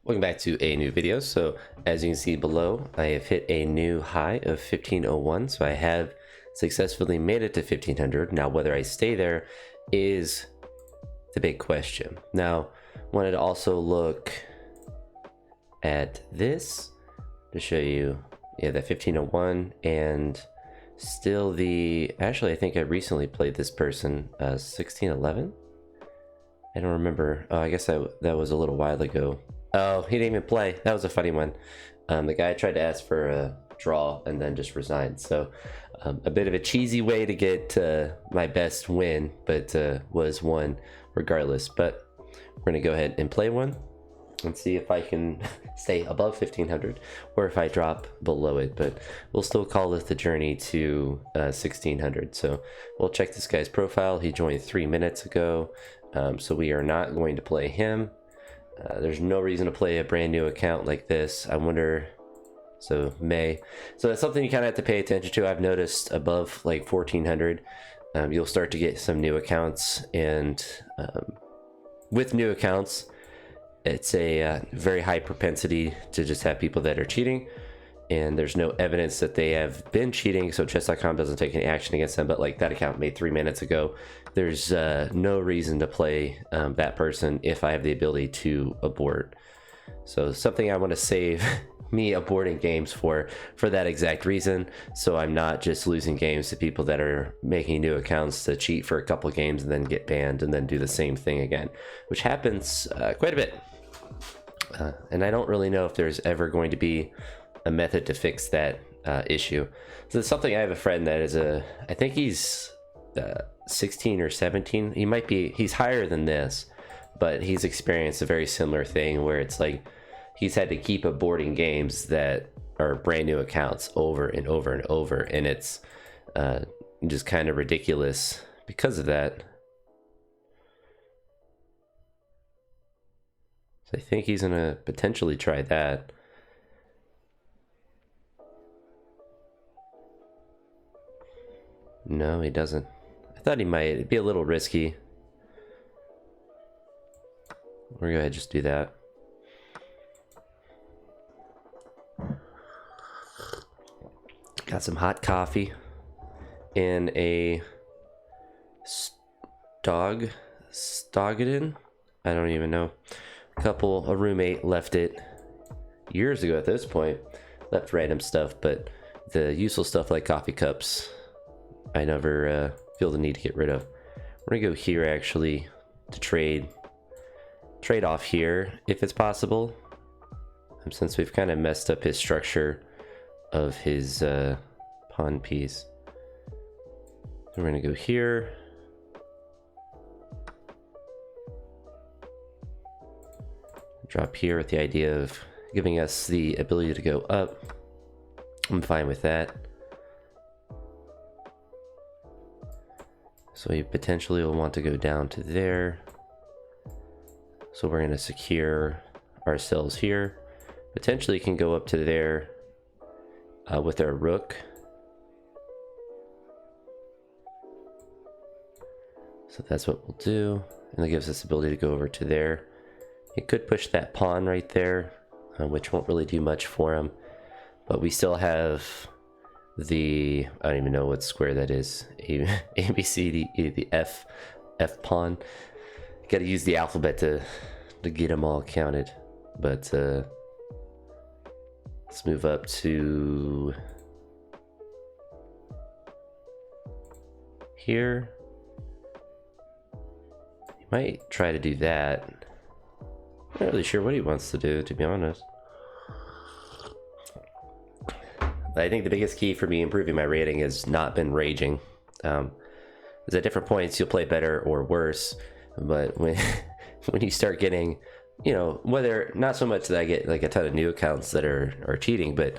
Welcome back to a new video. So as you can see below, I have hit a new high of 1501. So I have successfully made it to 1500. Now whether I stay there is the big question. Now wanted to also look at this to show you, yeah, that 1501 and still actually I think I recently played this person 1611. I don't remember. Oh, I guess that was a little while ago. Oh, he didn't even play. That was a funny one. The guy tried to ask for a draw and then just resigned. So a bit of a cheesy way to get my best win, but was one regardless. But we're going to go ahead and play one and see if I can stay above 1500 or if I drop below it. But we'll still call this the journey to 1600. So we'll check this guy's profile. He joined 3 minutes ago. So we are not going to play him. There's no reason to play a brand new account like this. I wonder, so that's something you kind of have to pay attention to. I've noticed above like 1400, you'll start to get some new accounts, and with new accounts, it's a very high propensity to just have people that are cheating, and there's no evidence that they have been cheating, so chess.com doesn't take any action against them. But like that account made 3 minutes ago, there's no reason to play that person if I have the ability to abort. So something I want to save me aborting games for that exact reason, so I'm not just losing games to people that are making new accounts to cheat for a couple games and then get banned and then do the same thing again, which happens quite a bit. And I don't really know if there's ever going to be a method to fix that issue. So it's something, I have a friend that is I think he's 16 or 17. He's higher than this, but he's experienced a very similar thing where it's like he's had to keep aborting games that are brand new accounts over and over and over, and it's just kind of ridiculous because of that. So I think he's gonna potentially try that. No, he doesn't. I thought he might. It'd be a little risky. We're gonna go ahead and just do that. Got some hot coffee in a Stogden. I don't even know. A roommate left it years ago at this point. Left random stuff, but the useful stuff like coffee cups, I never feel the need to get rid of. We're gonna go here actually to trade off here if it's possible, since we've kind of messed up his structure of his pawn piece. So we're gonna go here. Drop here with the idea of giving us the ability to go up. I'm fine with that. So we potentially will want to go down to there. So we're going to secure ourselves here. Potentially can go up to there with our rook. So that's what we'll do. And that gives us the ability to go over to there. It could push that pawn right there, which won't really do much for him. But we still have I don't even know what square that is. A, B, C, D, the F pawn. Got to use the alphabet to get them all counted. But let's move up to here. He might try to do that. I'm not really sure what he wants to do, to be honest. I think the biggest key for me improving my rating has not been raging. Because at different points you'll play better or worse, but when you start getting, whether not so much that I get like a ton of new accounts that are cheating, but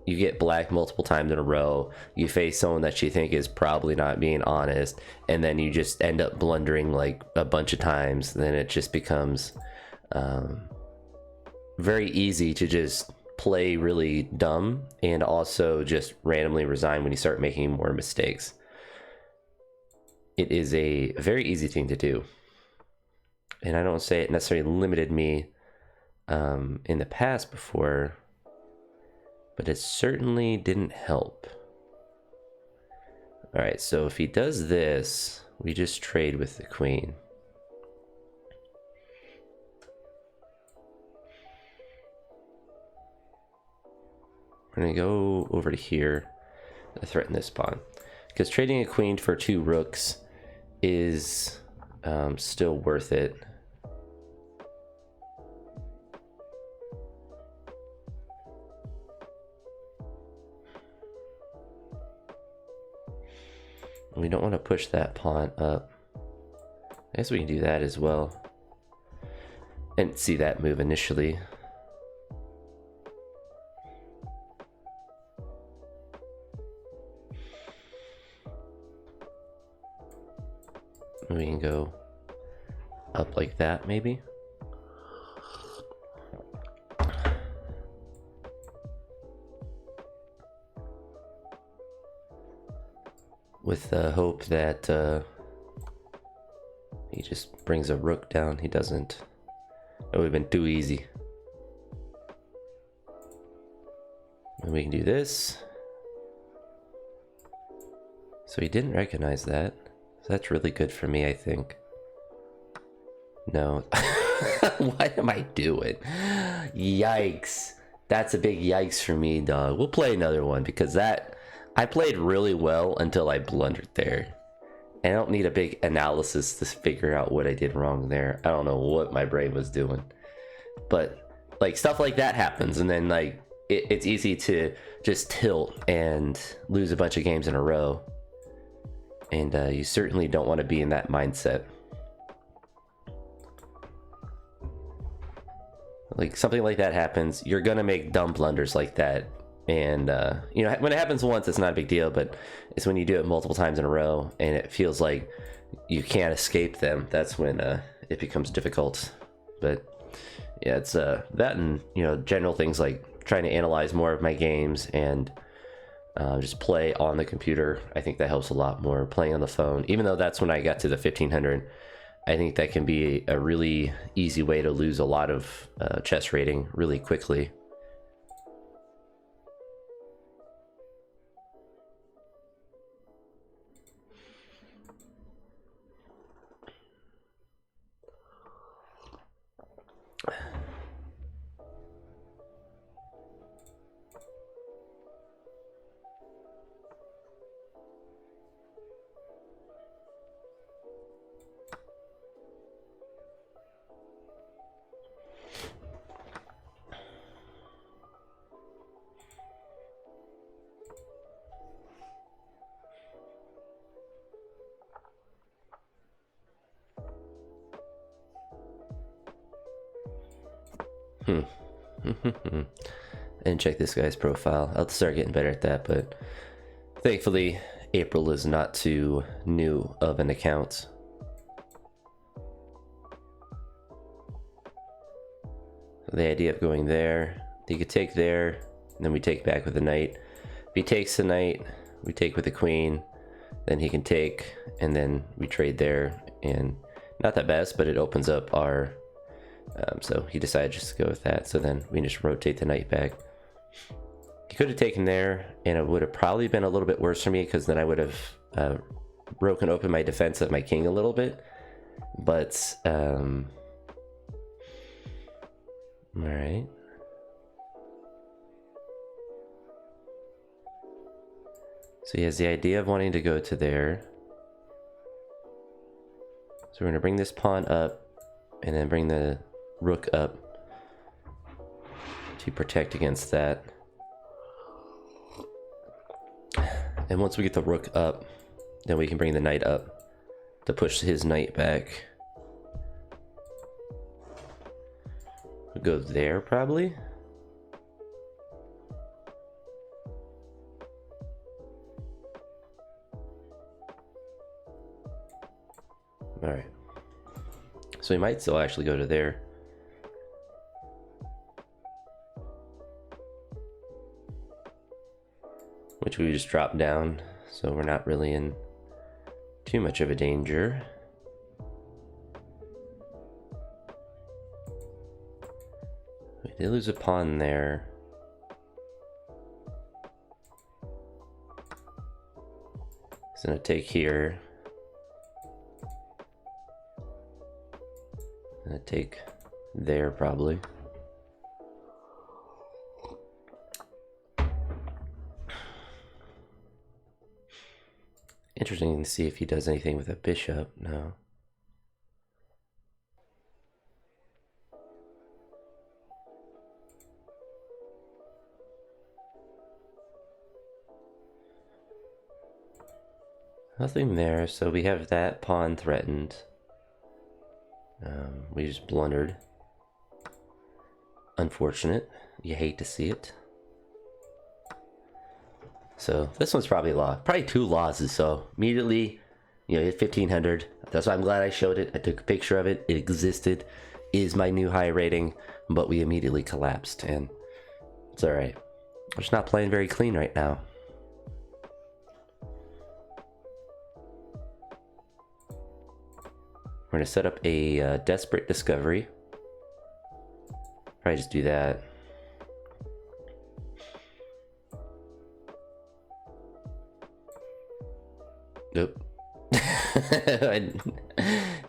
you get black multiple times in a row, you face someone that you think is probably not being honest, and then you just end up blundering like a bunch of times, then it just becomes very easy to just play really dumb and also just randomly resign when you start making more mistakes. It is a very easy thing to do, and I don't say it necessarily limited me in the past before, but it certainly didn't help. All right, so if he does this, we just trade with the queen. We're gonna go over to here to threaten this pawn, because trading a queen for 2 rooks is still worth it. We don't want to push that pawn up. I guess we can do that as well. And see that move initially. We can go up like that, maybe. With the hope that he just brings a rook down. He doesn't. It would have been too easy. And we can do this. So he didn't recognize that. So that's really good for me, I think. No. What am I doing? Yikes. That's a big yikes for me, dog. We'll play another one because that... I played really well until I blundered there. And I don't need a big analysis to figure out what I did wrong there. I don't know what my brain was doing. But like stuff like that happens, and then like it's easy to just tilt and lose a bunch of games in a row. And you certainly don't want to be in that mindset. Like something like that happens, you're gonna make dumb blunders like that. And, you know, when it happens once, it's not a big deal, but it's when you do it multiple times in a row and it feels like you can't escape them. That's when it becomes difficult. But yeah, it's that and, you know, general things like trying to analyze more of my games and just play on the computer. I think that helps a lot more. Playing on the phone, even though that's when I got to the 1500, I think that can be a really easy way to lose a lot of chess rating really quickly. And check this guy's profile. I'll start getting better at that, but thankfully April is not too new of an account. The idea of going there, he could take there, and then we take back with the knight. If he takes the knight, we take with the queen, then he can take, and then we trade there, and not the best, but it opens up our so he decided just to go with that. So then we just rotate the knight back. He could have taken there, and it would have probably been a little bit worse for me because then I would have broken open my defense of my king a little bit. But all right. So he has the idea of wanting to go to there. So we're going to bring this pawn up and then bring the rook up to protect against that. And once we get the rook up, then we can bring the knight up to push his knight back. We'll go there probably. All right. So we might still actually go to there. Which we just drop down, so we're not really in too much of a danger. They lose a pawn there. He's gonna take here. Gonna take there probably. Interesting to see if he does anything with a bishop. No. Nothing there, so we have that pawn threatened. We just blundered. Unfortunate. You hate to see it. So this one's probably a loss. Probably 2 losses, so immediately, you know, hit 1500. That's why I'm glad I showed it. I took a picture of it. It existed. Is my new high rating, but we immediately collapsed, and it's alright. We're just not playing very clean right now. We're gonna set up a desperate discovery. Probably just do that. Nope.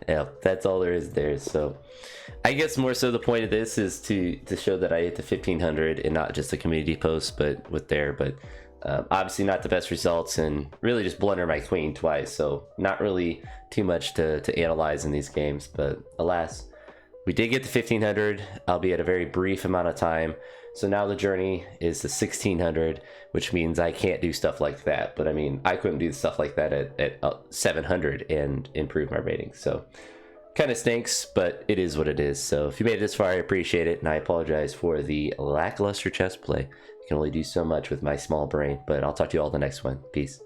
Yeah, that's all there is there. So I guess more so the point of this is to show that I hit the 1500 and not just a community post, but with there. But obviously not the best results, and really just blunder my queen twice. So not really too much to analyze in these games. But alas, we did get the 1500, albeit a very brief amount of time. So now the journey is to 1600, which means I can't do stuff like that. But I mean, I couldn't do stuff like that at 700 and improve my rating. So kind of stinks, but it is what it is. So if you made it this far, I appreciate it. And I apologize for the lackluster chess play. I can only do so much with my small brain, but I'll talk to you all in the next one. Peace.